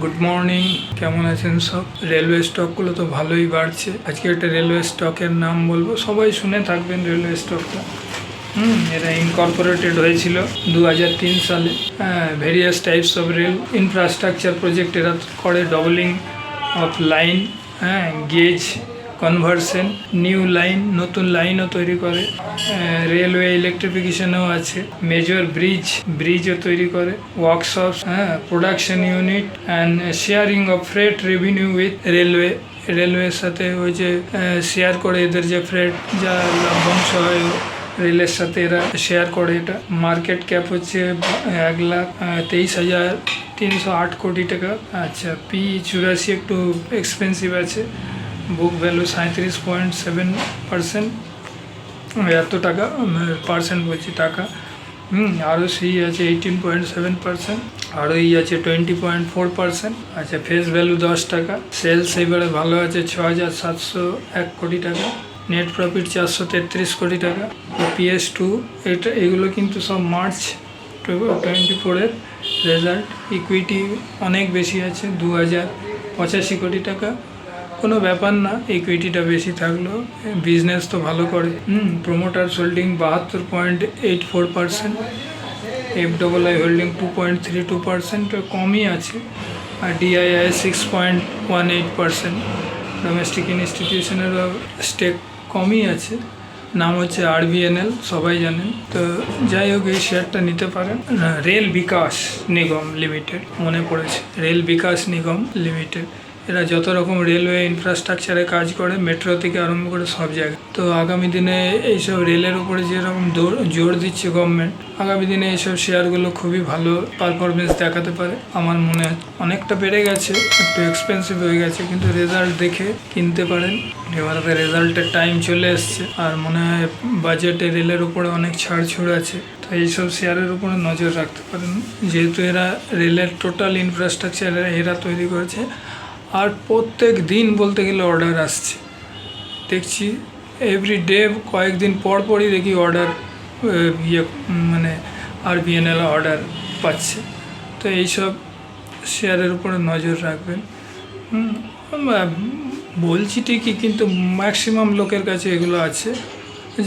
Good morning, কেমন আছেন সব? রেলওয়ে স্টকগুলো তো ভালোই বাড়ছে। আজকে একটা রেলওয়ে স্টকের নাম বলবো, সবাই শুনে থাকবেন রেলওয়ে স্টকটা। এরা ইনকর্পোরেটেড হয়েছিল 2003 সালে। Various types of rail infrastructure project এরা করে, doubling of line, gauge conversion, new line, নতুন লাইনও তৈরি করে। রেলওয়ে ইলেকট্রিফিকেশনও আছে, মেজর ব্রিজও তৈরি করে, workshops, production unit and sharing of freight revenue with রেলওয়ের সাথে ওই যে শেয়ার করে, এদের যে ফ্রেট যা লভ্যাংশ হয় রেলের সাথে এরা শেয়ার করে। এটা মার্কেট ক্যাপ হচ্ছে 1,23,308 কোটি টাকা। আচ্ছা, P/84 একটু এক্সপেন্সিভ আছে। বুক ভ্যালু 37.7%, এত টাকা পার্সেন্ট বলছি টাকা। ROCE আছে 18.7%, ROE আছে 20.4%। আচ্ছা, ফেস ভ্যালু 10 টাকা। সেলস এবারে ভালো আছে 6,701 কোটি টাকা। নেট প্রফিট 433 কোটি টাকা। PS2 এগুলো কিন্তু সব মার্চ 2024-এর রেজাল্ট। ইকুইটি অনেক বেশি আছে, 2,085 কোটি টাকা। কোনো ব্যাপার না, ইকুইটিটা বেশি থাকলেও বিজনেস তো ভালো করে। প্রোমোটার্স হোল্ডিং 72.84%, FII হোল্ডিং 2.32%, কমই আছে। আর DII 6.18%। ডোমেস্টিক ইনস্টিটিউশনেরও স্টেক কমই আছে। নাম হচ্ছে RVNL, সবাই জানেন। তো যাই হোক, এই শেয়ারটা নিতে পারেন। রেল বিকাশ নিগম লিমিটেড, মনে পড়েছে, রেল বিকাশ নিগম লিমিটেড। এরা যত রকম রেলওয়ে ইনফ্রাস্ট্রাকচারে কাজ করে, মেট্রো থেকে আরম্ভ করে সব জায়গায়। তো আগামী দিনে এইসব রেলের উপরে যেরকম জোর দিচ্ছে গভর্নমেন্ট, আগামী দিনে এইসব শেয়ারগুলো খুবই ভালো পারফরমেন্স দেখাতে পারে। আমার মনে হয় অনেকটা বেড়ে গেছে, একটু এক্সপেন্সিভ হয়ে গেছে, কিন্তু রেজাল্ট দেখে কিনতে পারেন। এবারে রেজাল্টের টাইম চলে এসছে, আর মনে হয় বাজেটে রেলের উপরে অনেক ছাড় আছে। তো এইসব শেয়ারের উপরে নজর রাখতে পারেন, যেহেতু এরা রেলের টোটাল ইনফ্রাস্ট্রাকচার এরা তৈরি করেছে। আর প্রত্যেক দিন বলতে গেলে অর্ডার আসছে, দেখছি এভরিডে, কয়েকদিন পরই দেখি অর্ডার, মানে RVNL অর্ডার পাচ্ছে। তো এইসব শেয়ারের উপরে নজর রাখবেন। বলছি ঠিকই, কিন্তু ম্যাক্সিমাম লোকের কাছে এগুলো আছে।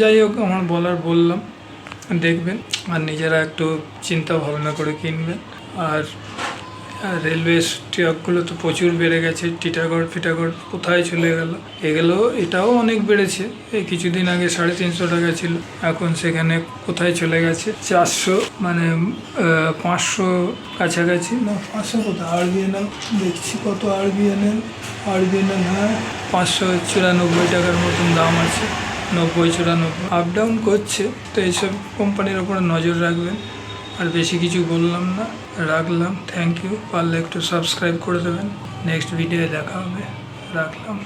যাই হোক, আমার বললাম, দেখবেন আর নিজেরা একটু চিন্তা ভাবনা করে কিনবেন। আর রেলওয়ে স্টকগুলো তো প্রচুর বেড়ে গেছে। টিটাগড় কোথায় চলে গেল? এটাও অনেক বেড়েছে। এই কিছুদিন আগে 350 টাকা ছিল, এখন সেখানে কোথায় চলে গেছে 400, মানে 500 কাছাকাছি। না, 500 কোথায়? RVNL দেখছি কত, RVNL 594 টাকার মতন দাম আছে, 90-94 আপ ডাউন করছে। তো এইসব কোম্পানির ওপরে নজর রাখবেন। আর বেশি কিছু বললাম না, রাখলাম। Thank you. পারলে একটু সাবস্ক্রাইব করে দেবেন। নেক্সট ভিডিওয়ে দেখা হবে। রাখলাম।